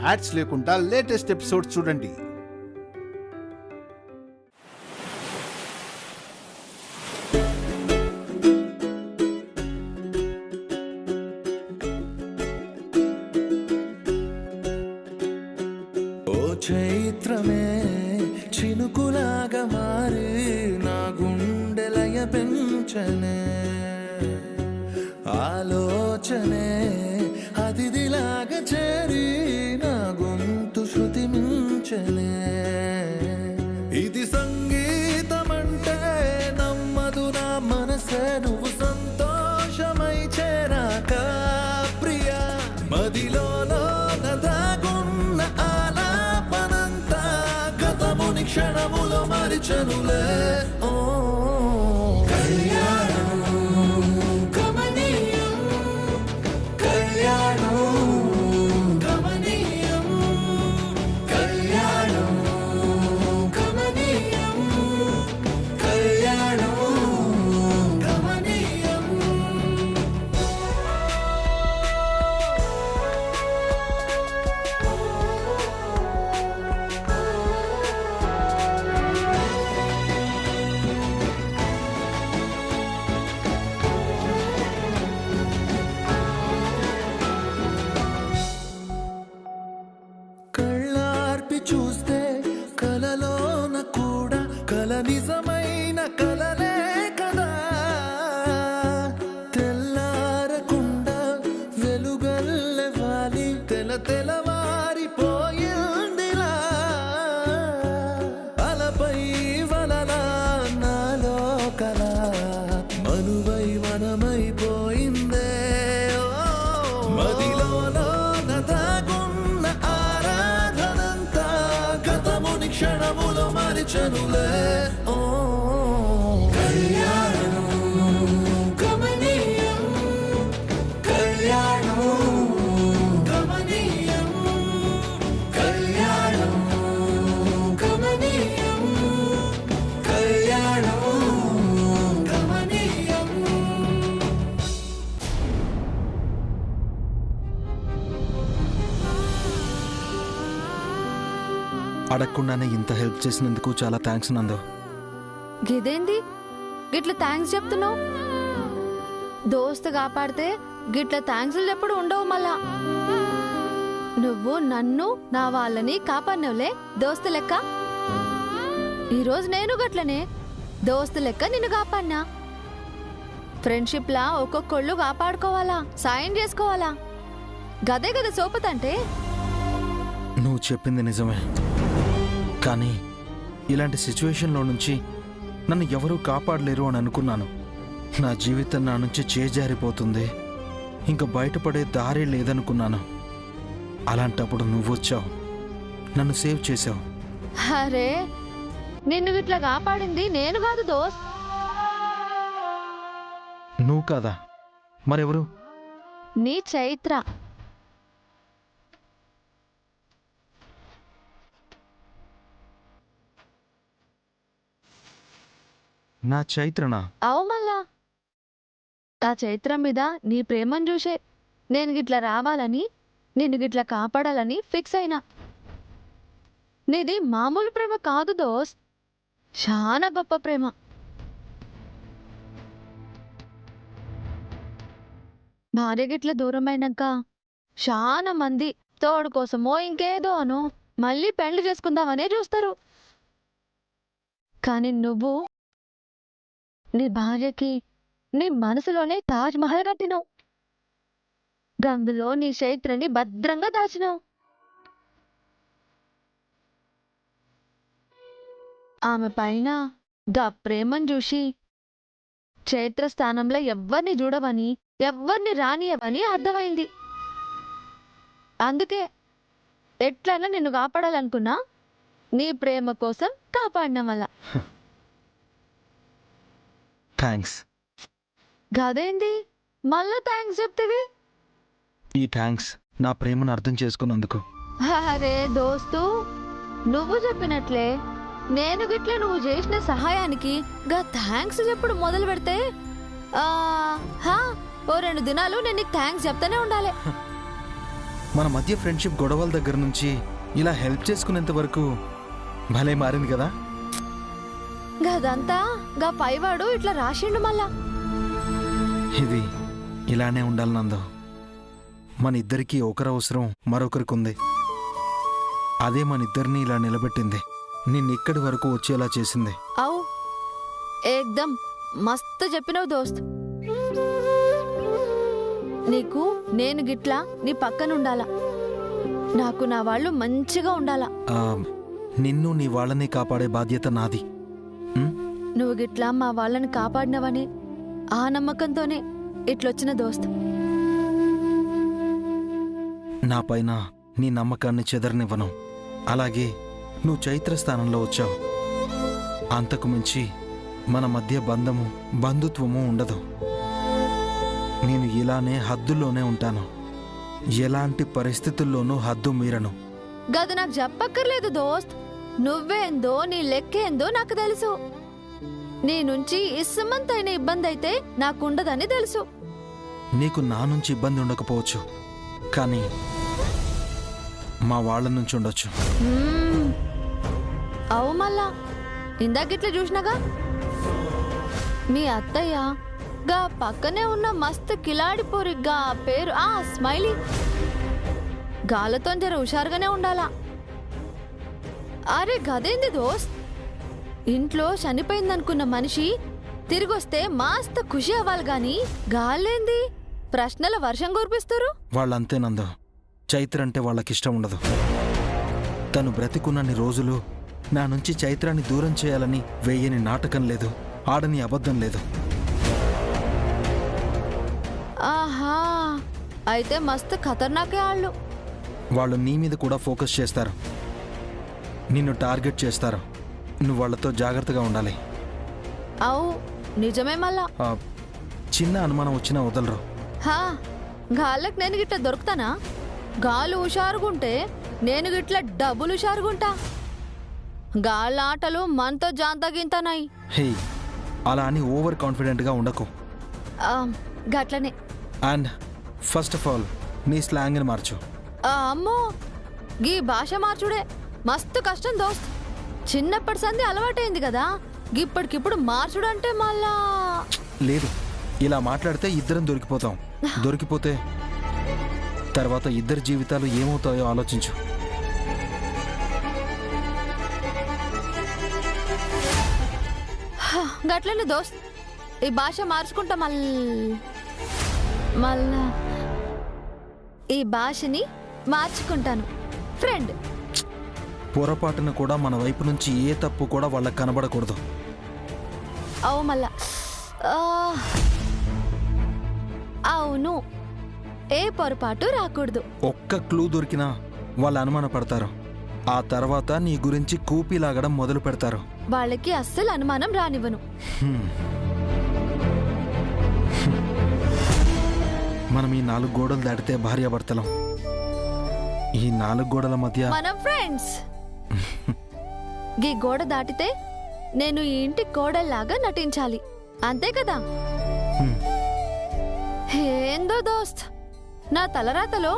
Ads లేకుండా latest episodes చూడండి. చైత్రమే చినుకులాగా మారి నా గుండెలయ పెంచనే ఆలోచనే అతిథిలాగా చేరి నా గొంతు శృతి మించనే ఇది సంగీతమంటే నమ్మదు నా మనసే నువ్వు సంతోషమై చేరాక ప్రియా మదిలో క్షణములో మరిచనులే ఓ కళ్యాణం గమనీయం కళ్యాణం గమనీయం కళ్యాణం గమనీయం కళ్యాణం గమనీయం చూస్తే కలలోన కూడా కల నిజమైన కలలే కదా తెల్లారకుండా వెలుగల్లె వాలి తెలవారిపోయిందిలా అలపై వలలా నాలో కల మనువై మనమైపోయిందే మదిలో క్షణములో మరిచనులే ఓ కళ్యాణం గమనీయం కళ్యాణం గమనీయం కళ్యాణం గమనీయం కళ్యాణం గమనీయం. అడగకుండానే ఇంత హెల్ప్ చేసినందుకు చాలా థ్యాంక్స్ నందు. గిదేంది గిట్ల థ్యాంక్స్ చెప్తున్నావు? దోస్తు కాపాడితే గిట్ల థ్యాంక్స్లు ఎప్పుడు ఉండవు. మళ్ళా నువ్వు నన్ను నా వాళ్ళని కాపాడినవులే దోస్తు లెక్క. ఈరోజు నేను గట్లనే దోస్తు లెక్క నిన్ను కాపాడినా. ఫ్రెండ్షిప్ లా ఒక్కొక్కళ్ళు కాపాడుకోవాలా, సాయం చేసుకోవాలా. గదే గద సోపతంటే. నువ్వు చెప్పింది నిజమే, కానీ ఇలాంటి సిచ్యువేషన్లో నుంచి నన్ను ఎవరూ కాపాడలేరు అని అనుకున్నాను. నా జీవితం నా నుంచి చేజారిపోతుంది, ఇంకా బయటపడే దారి లేదనుకున్నాను. అలాంటప్పుడు నువ్వు వచ్చావు, నన్ను సేవ్ చేసావు. అరే నిన్ను ఇట్లా కాపాడింది నేను కాదు దోస్త్. నువ్వు కాదా మరెవరు? నీ చైత్ర. నా చైత్రనా? అవు మళ్ళా ఆ చైత్ర మీద నీ ప్రేమను చూసే నేను గిట్లా రావాలని, నిన్ను గిట్లా కాపాడాలని ఫిక్స్ అయినా. నీది మామూలు ప్రేమ కాదు దోస్త్, చాలా గొప్ప ప్రేమ. భార్య గిట్ల దూరమైనాక చాలా మంది తోడు కోసమో ఇంకేదో అనో మళ్ళీ పెళ్లి చేసుకుందామనే చూస్తారు. కానీ నువ్వు నీ భార్యకి నీ మనసులోనే తాజ్ మహల్ కట్టినావు. గందులో నీ చైత్రని భద్రంగా దాచినావు. ఆమె పైన గా ప్రేమను చూసి చైత్ర స్థానంలో ఎవ్వరిని చూడవని, ఎవ్వరిని రానియవని అర్థమైంది. అందుకే ఎట్లయినా నిన్ను కాపాడాలనుకున్నా, నీ ప్రేమ కోసం కాపాడిన వల్ల. థ్యాంక్స్. గదేంది మళ్ళా థ్యాంక్స్ చెప్తివి? ఈ థ్యాంక్స్ నా ప్రేమను అర్థం చేసుకున్నందుకు. అరే దోస్తు, నువ్వు చెప్పినట్లే నేను గిట్ల నువ్వు చేసిన సహాయానికి గా థ్యాంక్స్ చెప్పుడు మొదలు పెడితే ఓ 2 దినాలు నేను నీకు థ్యాంక్స్ చెప్తానే ఉండాలి. మన మధ్య ఫ్రెండ్షిప్ గొడవల దగ్గర నుంచి ఇలా హెల్ప్ చేసుకునేంత వరకు భలే మారింది కదా. గదంతా గా పైవాడు ఇట్లా రాసిండు మళ్ళా. ఇది ఇలానే ఉండాలి నందు. మన ఇద్దరికీ ఒకరి అవసరం మరొకరికి ఉంది. అదే మన ఇద్దరిని ఇలా నిలబెట్టింది, నిన్నిక్కడి వరకు వచ్చేలా చేసింది. అవు ఏక్దమ్ మస్తు చెప్పినవు దోస్త్. నీకు నేను గిట్లా నీ పక్కన ఉండాలా, నాకు నా వాళ్ళు మంచిగా ఉండాలా. నిన్ను నీ వాళ్ళని కాపాడే బాధ్యత నాది. నువ్వు గిట్లా మా వాళ్ళని కాపాడినవని ఆ నమ్మకంతోనే ఇట్లొచ్చిన దోస్త్. నా పైన నీ నమ్మకాన్ని చెదరనివ్వను. అలాగే నువ్వు చైత్ర స్థానంలో వచ్చావు. అంతకు మించి మన మధ్య బంధము బంధుత్వము ఉండదు. నేను ఇలానే హద్దుల్లోనే ఉంటాను. ఎలాంటి పరిస్థితుల్లోనూ హద్దు మీరను. గదు నాకు చెప్పక్కర్లేదు దోస్త్. నువ్వేందో నీ లెక్కేందో నాకు తెలుసు. నీ నుంచి ఇస్సమంతైన ఇబ్బంది అయితే నాకుండదని తెలుసు. నీకు నా నుంచి ఇబ్బంది ఉండకపోవచ్చు, కానీ మా వాళ్ళ నుంచి ఉండొచ్చు. అవు మళ్ళా ఇందాకిట్లా చూసినాగా మీ అత్తయ్య గా పక్కనే ఉన్న మస్తు కిలాడిపోరి గా పేరు స్మైలీ గాలతో జర హుషారుగానే ఉండాలా. అరే గదేంది దోస్త్, ఇంట్లో చనిపోయిందనుకున్న మనిషి తిరిగొస్తే మస్తు ఖుషి అవ్వాలి గాని గాలేంది ప్రశ్నల వర్షం కురిపిస్తారు. వాళ్ళంతేనందో. చైత్ర అంటే వాళ్ళకిష్టం ఉండదు. తను బ్రతికున్నన్ని రోజులు నా నుంచి చైత్రాన్ని దూరం చేయాలని వేయని నాటకం లేదు, ఆడని అబద్ధం లేదు. ఆహా, అయితే మస్తు ఖతర్నాకే ఆళ్ళు. వాళ్ళు నీ మీద కూడా ఫోకస్ చేస్తారు, నిన్ను టార్గెట్ చేస్తారు. నువ్వు వాళ్ళతో జాగ్రత్తగా ఉండాలి. అవు నిజమే మళ్ళా. చిన్న అనుమానం వచ్చినా వదలరు. గాళ్ళకి నేను గిట్లా దొరుకుతానా? గాలు హుషారుగుంటే నేను గిట్లా డబ్బులు హుషారుగుంటా. గాళ్ళ ఆటలు మనతో జాంతగింతనాయి. హే, అలా అని ఓవర్ కాన్ఫిడెంట్గా ఉండకు. గట్లనే. అండ్ ఫస్ట్ ఆఫ్ ఆల్ నీ స్లాంగ్ని మార్చు. అమ్మో, గీ భాష మార్చుడే మస్తు కష్టం దోస్త్. చిన్నప్పటి సంది అలవాటైంది కదా, ఇప్పటికిప్పుడు మార్చుడంటే మళ్ళా లేదు. ఇలా మాట్లాడితే ఇద్దరం దొరికిపోతాం. దొరికిపోతే తర్వాత ఇద్దరి జీవితాలు ఏమవుతాయో ఆలోచించు. గట్లనే దోస్త్, ఈ భాష మార్చుకుంటా మళ్ళా ఈ భాషని మార్చుకుంటాను ఫ్రెండ్. పొరపాటున కూడా మన వైపు నుంచి ఏ తప్పు కూడా వాళ్ళకి కనబడకూడదు. అవు మళ్ళా అవును, ఏ పొరపాటు రాకూడదు. ఒక్క క్లూ దొరికినా వాళ్ళు అనుమాన పడతారు. ఆ తర్వాత నీ గురించి కూపిలాగడం మొదలు పెడతారు. వాళ్ళకి అస్సలు అనుమానం రానివ్వను. మనం ఈ 4 గోడలు దాటితే భార్యాభర్తలం. ఈ 4 గోడల మధ్య మనం ఫ్రెండ్స్. ఈ గోడ దాటితే నేను ఈ ఇంటి కోడల్లాగా నటించాలి, అంతే కదా? ఏందో దోస్త్, నా తలరాతలో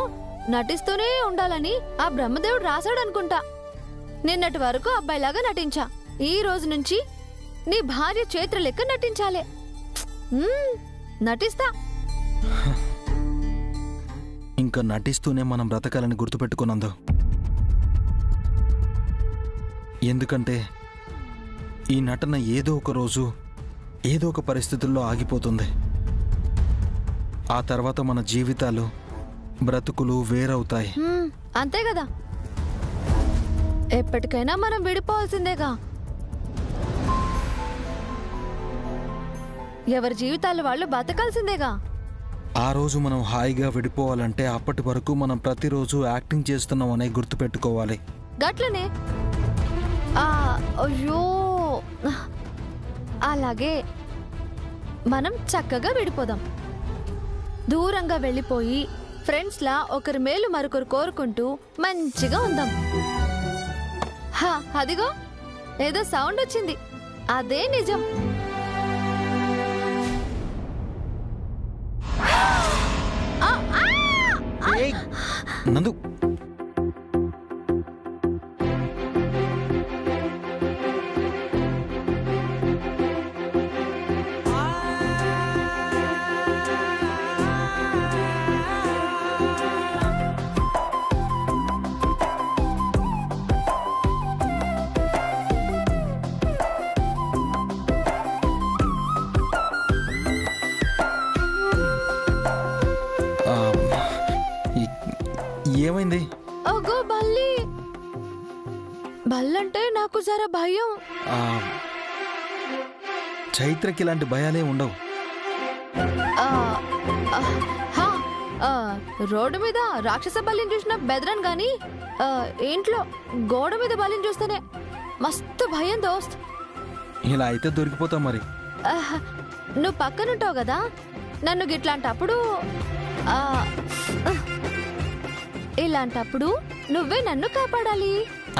నటిస్తూనే ఉండాలని ఆ బ్రహ్మదేవుడు రాశాడనుకుంటా. నిన్నటి వరకు అబ్బాయిలాగా నటించా, ఈ రోజు నుంచి నీ భార్య చైత్ర లెక్క నటించాలే. నటిస్తా. ఇంకా నటిస్తూనే మనం బ్రతకాలని గుర్తుపెట్టుకున్నందు. ఎందుకంటే ఈ నటన ఏదో ఒక రోజు ఏదో ఒక పరిస్థితుల్లో ఆగిపోతుంది. ఆ తర్వాత మన జీవితాలు బ్రతుకులు వేరవుతాయి. అంతే కదా, ఎప్పటికైనా మనం విడిపోవాల్సిందేగా. ఎవరి జీవితాలు వాళ్ళు బతకాల్సిందేగా. ఆ రోజు మనం హాయిగా విడిపోవాలంటే అప్పటి వరకు మనం ప్రతిరోజు యాక్టింగ్ చేస్తున్నాం అనే గుర్తుపెట్టుకోవాలి. గట్లనే. అయ్యో, అలాగే మనం చక్కగా విడిపోదాం. దూరంగా వెళ్ళిపోయి ఫ్రెండ్స్ లా ఒకరి మేలు మరొకరు కోరుకుంటూ మంచిగా ఉందాం. అదిగో ఏదో సౌండ్ వచ్చింది, అదే నిజం. నందు ఆ, ఏమైంది? అగో బల్లి. బల్లంటే నాకు జర భయం. ఆ, చైత్రకి ఇలాంటి భయాలే ఉండవు. ఆ, ఆ, హా, ఆ, రోడ్డు మీద రాక్షస బల్లిని చూసిన బెదరన్ గాని ఇంట్లో గోడ మీద బల్లిని చూస్తేనే మస్తు భయం దోస్త్. ఇలా అయితే దొరికిపోతాం మరి. ఆహ్, నువ్వు పక్కనుంటావు కదా, నన్ను గిట్లాంటప్పుడు ఆ, ఆహ్, ఇలాంటప్పుడు నువ్వే నన్ను కాపాడాలి.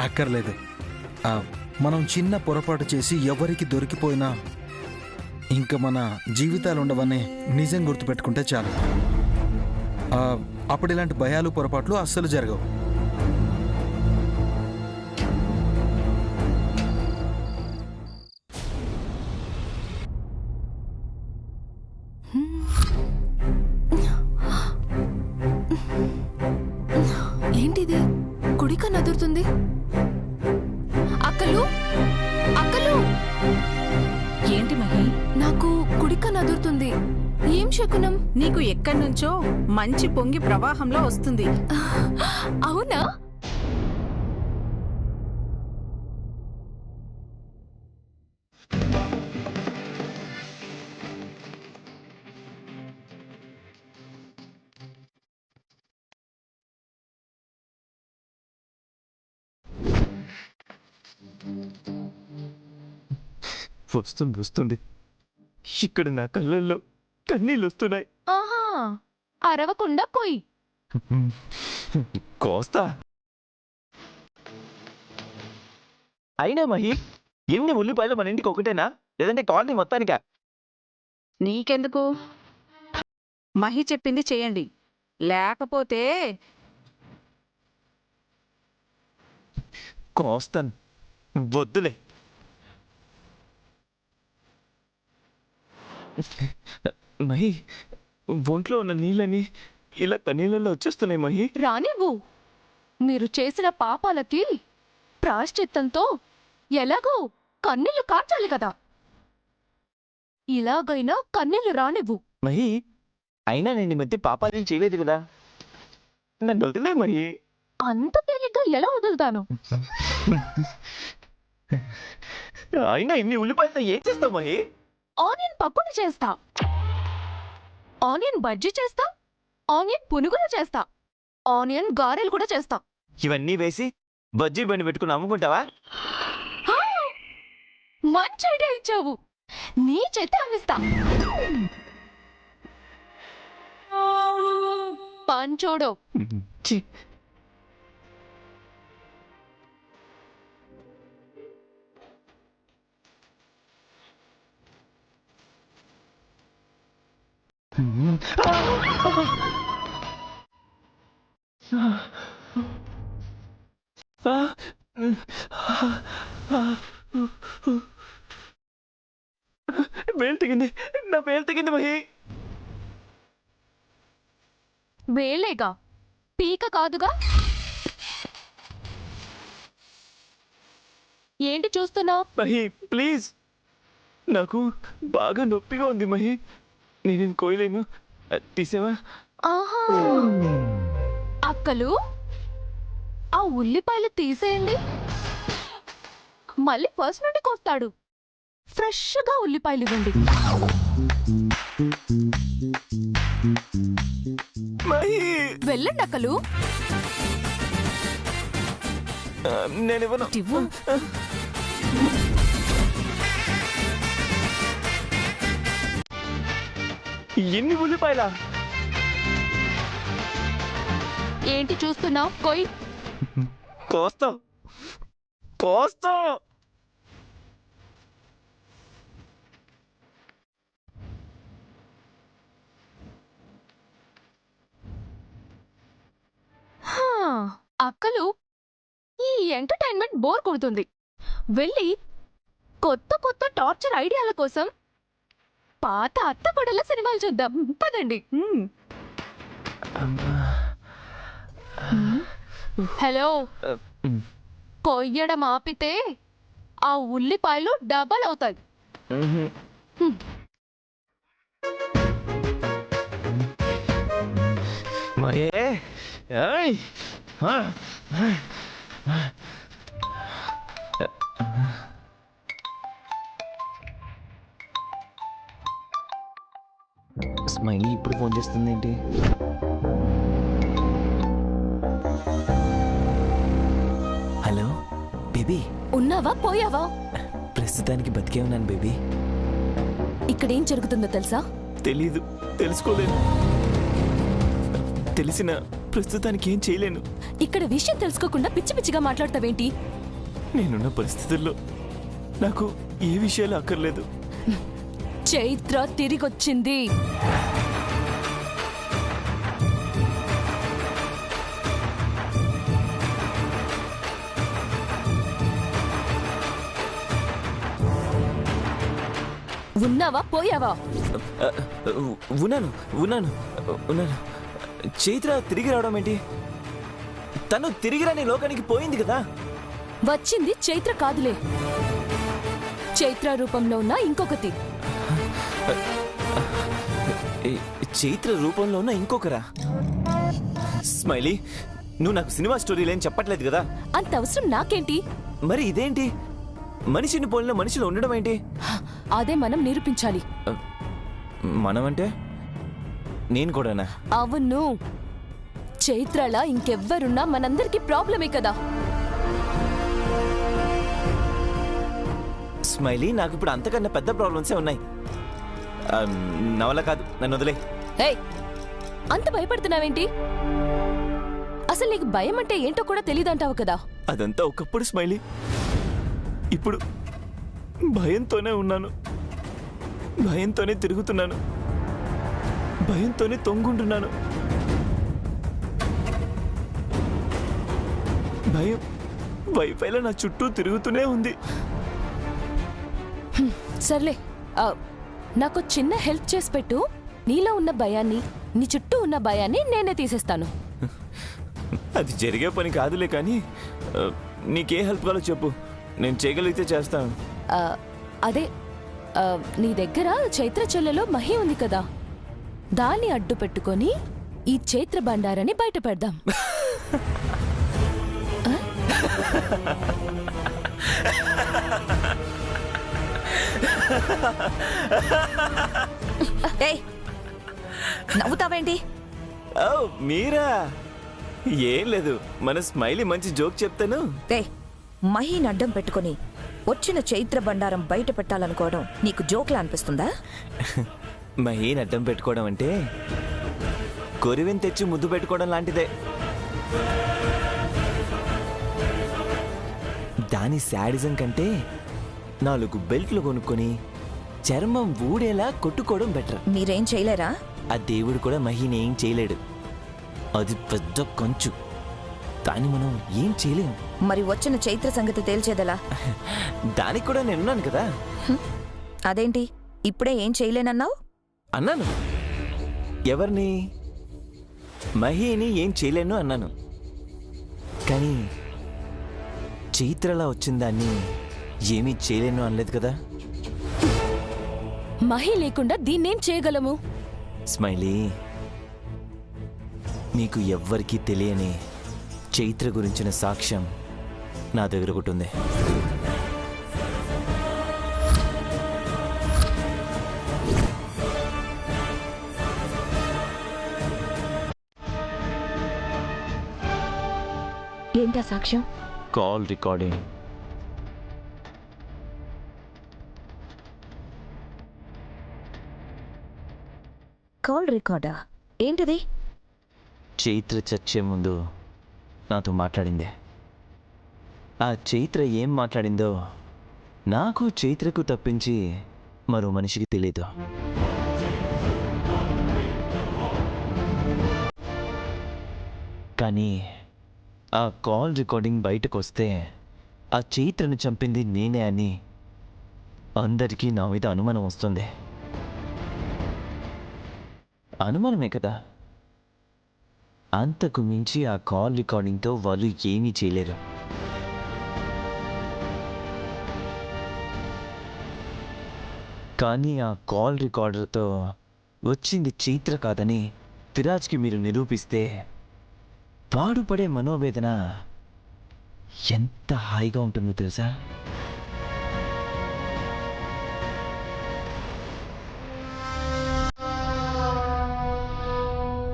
అక్కర్లేదు. ఆ, మనం చిన్న పొరపాటు చేసి ఎవరికి దొరికిపోయినా ఇంకా మన జీవితాలు ఉండవనే నిజం గుర్తుపెట్టుకుంటే చాలు. ఆ, అప్పుడు ఇలాంటి భయాలు పొరపాట్లు అస్సలు జరగవు. ఏంటిది కుడిక నదురుతుంది? అక్కలు, అక్కలు, ఏంటి మహి? నాకు కుడిక నదురుతుంది. ఏం శకునం? నీకు ఎక్కడి నుంచో మంచి పొంగి ప్రవాహంలో వస్తుంది. అవునా? వస్తుంది ఇక్కడ నా కళ్ళల్లో కన్నీళ్ళు వస్తున్నాయి. ఆహా, అరవకుండా కొయ్. కోస్తా. అయినా మహి, ఎన్ని ఉల్లిపాయలు మన ఇంటికి ఒకటేనా, లేదంటే కాలనీ మొత్తానికా? నీకెందుకు? మహి చెప్పింది చేయండి, లేకపోతే కోస్తాను, వద్దులే. మహి, ఒంట్లో ఉన్న నీళ్ళని ఇలా కన్నీళ్ళలో వచ్చేస్తున్నాయి మహి. రానివ్వు. మీరు చేసిన పాపాలకి ప్రాశ్చిత్తంతో ఎలాగో కన్నీళ్లు కార్చాలి కదా. ఇలాగైనా కన్నీళ్లు రానివ్వు. మహి, అయినా నేను ఈ మధ్య పాపాలేం చేయలేదు కదా, నన్ను వదిలే మహి. అంత తేలిగ్గా ఎలా వదులుతాను? అయినా ఇన్ని ఉల్లిపాయలతో ఏం చేస్తావు మహి? ఆనియన్ పప్పుని చేస్తా, ఆనియన్ బజ్జీ చేస్తా, ఆనియన్ పునుగులు చేస్తా, ఆనియన్ గారెలు కూడా చేస్తా. ఇవన్నీ వేసి బజ్జీ బండి పెట్టుకుని అమ్ముకుంటావా? హా! మంచి ఐడియా ఇచ్చావు. నీ చేత అమ్మిస్తా. పంచోడు. ఛీ. వేలు తెగింది, నా వేలు తెగింది మహి. వేలేగా, పీక కాదుగా. ఏంటి చూస్తున్నావు? మహి ప్లీజ్, నాకు బాగా నొప్పిగా ఉంది మహి, నేను కోయలేను, తీసేవా? ఆహా, అక్కలు, ఆ ఉల్లిపాయలు తీసేయండి. మళ్ళీ ఫస్ట్ నుండి కోస్తాడు. ఫ్రెష్గా ఉల్లిపాయలు ఇవ్వండి. మహి, వెళ్ళండి అక్కలు. నేను ఇవ్వను. ఇవ్వు. ఎన్ని ఉల్లిపాయలా? ఏంటి చూస్తున్నావు? కొయ్. కోస్తాం, కోస్తాం. హా, అక్కలు ఈ ఎంటర్టైన్మెంట్ బోర్ కొడుతుంది. వెళ్ళి కొత్త కొత్త టార్చర్ ఐడియాల కోసం పాత అత్తపడల సినిమాలు చూద్దాం. పదండి. హలో, కొయ్యడం ఆపితే ఆ ఉల్లిపాయలు డబల్ అవుతాయి. స్మైలీ ఇప్పుడు ఫోన్ చేస్తుంది ఏంటి? హలో బేబీ, ఉన్నావా పోయావా? ప్రస్తుతానికి బతికే ఉన్నాను బేబీ. ఇక్కడేం జరుగుతుందో తెలుసా? తెలీదు, తెలుసుకోలేను. తెలిసిన ప్రస్తుతానికి ఏం చేయలేను. ఇక్కడ విషయం తెలుసుకోకుండా పిచ్చి పిచ్చిగా మాట్లాడతావేంటి? నేనున్న పరిస్థితుల్లో నాకు ఏ విషయాలు అక్కర్లేదు. చైత్ర తిరిగొచ్చింది. ఉన్నావా పోయావా? ఉన్నాను ఉన్నాను ఉన్నాను. చైత్ర తిరిగి రావడం ఏంటి? తను తిరిగి రాని లోకానికి పోయింది కదా. వచ్చింది చైత్ర కాదులే, చైత్ర రూపంలో ఉన్న ఇంకొకటి. చైత్ర రూపంలో ఉన్న ఇంకొకరా? స్మైలీ, నువ్వు నాకు సినిమా స్టోరీలు ఏం చెప్పట్లేదు కదా. అంత అవసరం నాకేంటి? మరి ఇదేంటి? మనిషిని పోలిన మనిషిలో ఉండడం ఏంటి? అదే మనం నిరూపించాలి. మనం అంటే నేను కూడానా? అవును, చైత్రలా ఇంకెవ్వరున్నా మనందరికీ ప్రాబ్లమే కదా. స్మైలీ, నాకు ఇప్పుడు అంతకన్నా పెద్ద ప్రాబ్లమ్సే ఉన్నాయి. నా వల్ల కాదు, నన్ను వదిలే. ఏయ్, అంత భయపడుతున్నావేంటి? అసలు నీకు భయం అంటే ఏంటో కూడా తెలియదంటావు కదా. అదంతా ఒకప్పుడు స్మైలీ, ఇప్పుడు భయంతోనే ఉన్నాను. భయంతోనే తిరుగుతున్నాను, భయంతోనే తొంగుంటున్నాను. భయం వైఫైలో నా చుట్టూ తిరుగుతూనే ఉంది. సర్లే, నాకు చిన్న హెల్ప్ చేసి పెట్టు. నీలో ఉన్న భయాన్ని, నీ చుట్టూ ఉన్న భయాన్ని నేనే తీసేస్తాను. అది జరిగే పని కాదులే, కానీ నీకే హెల్ప్ కావాలో చెప్పు, నేను చేయగలిగితే చేస్తాను. అదే, నీ దగ్గర చైత్ర చెల్లెలో మహి ఉంది కదా, దాన్ని అడ్డు పెట్టుకొని ఈ చైత్ర బండారని బయట పెడదాం. నవ్వుతావేంటి? ఓ మీరా? ఏం లేదు, మన స్మైలీ మంచి జోక్ చెప్తాను. మహీని అడ్డం పెట్టుకుని వచ్చిన చైత్ర బండారం బయట పెట్టాలనుకోవడం నీకు జోక్లా అనిపిస్తుందా? మహీని అడ్డం పెట్టుకోవడం అంటే కొరివిని తెచ్చి ముద్దు పెట్టుకోవడం లాంటిదే. దాని శాడిజం కంటే 4 బెల్ట్లు కొనుక్కొని చర్మం ఊడేలా కొట్టుకోవడం బెటర్. మీరేం చేయలేరా? ఆ దేవుడు కూడా మహీని ఏం చేయలేడు. అది పెద్ద కంచు, దాన్ని మనం ఏం చేయలేము. మరి వచ్చిన చైత్ర సంగతి తేల్చేదలా? దానికి కూడా నేనున్నాను కదా. అదేంటి ఇప్పుడే ఏం చేయలేనన్నావు? అన్నాను. ఎవరిని? మహీని ఏం చేయలేను అన్నాను. కానీ చైత్రలా వచ్చిందాన్ని ఏమీ చేయలేను అనలేదు కదా. మహి లేకుండా దీన్నేం చేయగలము? స్మైలీ, నీకు ఎవ్వరికీ తెలియని చైత్ర గురించిన సాక్ష్యం నా దగ్గర ఒకటి ఉంది. ఏంటా సాక్ష్యం? Call recording. కాల్ రికార్డా? ఏంటిది? చైత్ర చచ్చే ముందు నాతో మాట్లాడిందే. ఆ చైత్ర ఏం మాట్లాడిందో నాకు, చైత్రకు తప్పించి మరో మనిషికి తెలీదు. కానీ ఆ కాల్ రికార్డింగ్ బయటకు వస్తే ఆ చైత్రను చంపింది నేనే అని అందరికీ నా మీద అనుమానం వస్తుంది. అనుమానమే కదా, అంతకు మించి ఆ కాల్ రికార్డింగ్తో వాళ్ళు ఏమీ చేయలేరు. కానీ ఆ కాల్ రికార్డర్తో వచ్చింది చైత్ర కాదని విరాజ్కి మీరు నిరూపిస్తే వాడు పడే మనోవేదన ఎంత హాయిగా ఉంటుందో తెలుసా?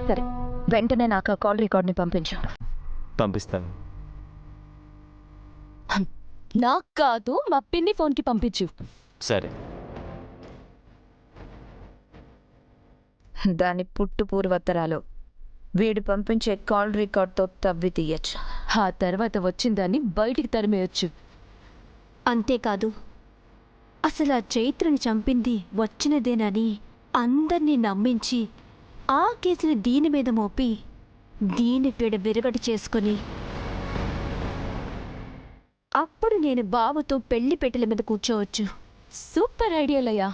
సరే, వెంటనే నాకు ఆ కాల్ రికార్డ్ని పంపించు. పంపిస్తాను. నాకు కాదు, మా పిన్ని ఫోన్కి పంపించు. సరే. దాని పుట్టు పూర్వత్తరాలు వీడు పంపించే కాల్ రికార్డ్తో తవ్వి తీయచ్చు. ఆ తర్వాత వచ్చిందాన్ని బయటికి తరిమేయచ్చు. అంతేకాదు, అసలు ఆ చైత్రని చంపింది వచ్చినదేనని అందర్నీ నమ్మించి ఆ కేసుని దీని మీద మోపి దీని పీడ విరగడి చేసుకొని అప్పుడు నేను బావతో పెళ్లి పెట్టెల మీద కూర్చోవచ్చు. సూపర్ ఐడియాలయ్యా.